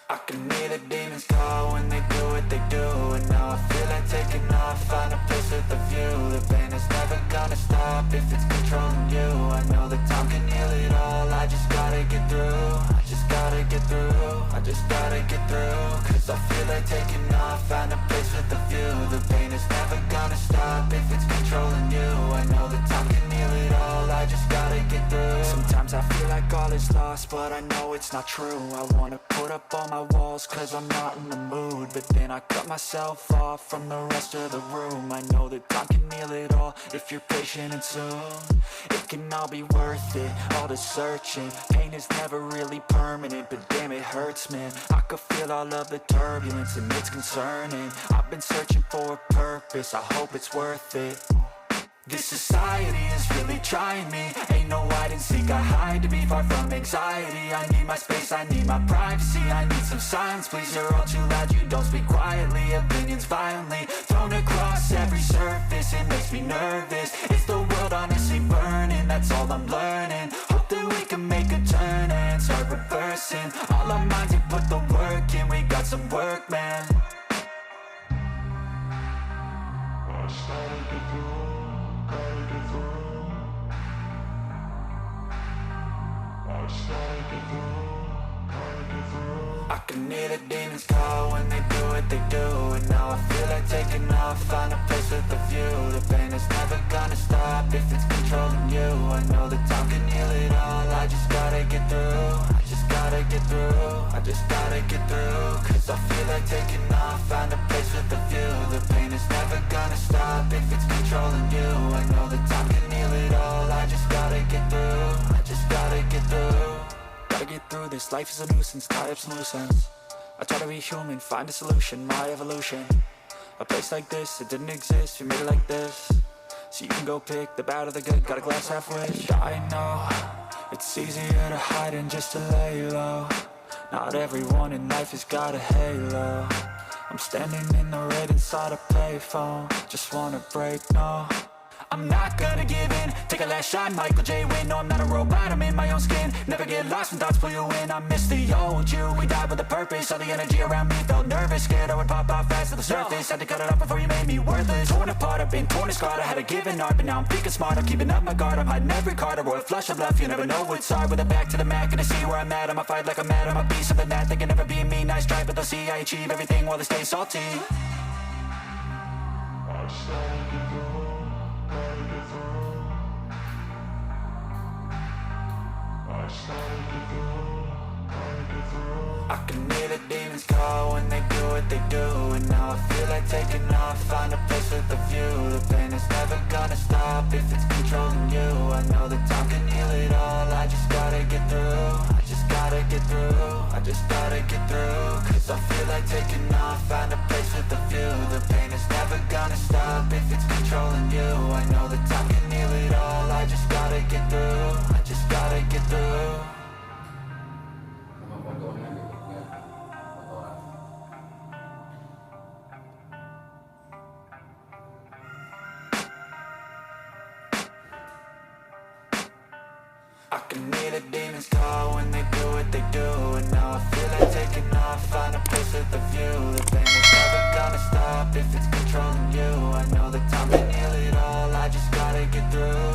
I can hear the demons call when they do what they do. And now I feel like taking off, find a place with a view. The pain is never gonna stop if it's controlling you. I know that time can heal it all, I just gotta get through. I just gotta get through, I just gotta get through. Cause I feel like taking off, find a place with a view. The pain is never gonna stop if it's controlling you. I know that time can heal it all, I just gotta get through. Sometimes I feel like all is lost, but I know it's not true. I wanna put up all my walls cause I'm not in the mood, but then I cut myself off from the rest of the room. I know that time can heal it all if you're patient, and soon it can all be worth it, all the searching. Pain is never really permanent, but damn it hurts, man. I could feel all of the turbulence and it's concerning. I've been searching for a purpose, I hope it's worth it. This society is really trying me. Ain't no hide and seek, I hide to be far from anxiety. I need my space, I need my privacy. I need some silence, please, you're all too loud. You don't speak quietly, opinions violently thrown across every surface. It makes me nervous, is the world honestly burning? That's all I'm learning. Hope that we can make a turn and start reversing all our minds and put the work in. We got some work, man. I can hear the demons call when they do what they do. And now I feel like taking off, find a place with a view. The pain is never gonna stop if it's controlling you. I know that time can heal it all, I just gotta get through. I just gotta get through, I just gotta get through. Cause I feel like taking off, find a place with a view. The pain is never gonna stop if it's controlling you. I know that time can heal it all, I just gotta get through. I just gotta get through. Gotta get through this, life is a nuisance, tie up some loose ends. I try to be human, find a solution, my evolution. A place like this, it didn't exist, we made it like this. So you can go pick the bad or the good, got a glass half wish. I know, it's easier to hide than just to lay low. Not everyone in life has got a halo. I'm standing in the red inside a payphone, just wanna break, no. I'm not gonna give in, take a last shot, Michael J. Win. No, I'm not a robot, I'm in my own skin. Never get lost when thoughts pull you in. I miss the old you, we died with a purpose. All the energy around me felt nervous, scared I would pop out fast to the surface. Had to cut it off before you made me worthless. Torn apart, I've been torn and scarred. I had a given art, but now I'm thinking smart. I'm keeping up my guard, I'm hiding every card. A royal flush of love, you never know what's hard. With a back to the mat, gonna see where I'm at. I'ma fight like I'm mad, I'ma be something that they can never be me. Nice try, but they'll see I achieve everything while they stay salty. I can hear the demons call when they do what they do. And now I feel like taking off, find a place with a view. The pain is never gonna stop if it's controlling you. I know that time can heal it all, I just gotta get through. I just gotta get through, I just gotta get through. Cause I feel like taking off, find a place with a view. The pain is never gonna stop if it's controlling you. I know that time can heal it all, I just gotta get through. I just gotta get through. I can hear the demons call when they do what they do. And now I feel like taking off, find a place with a view. The pain is never gonna stop if it's controlling you. I know that time can heal it all, I just gotta get through.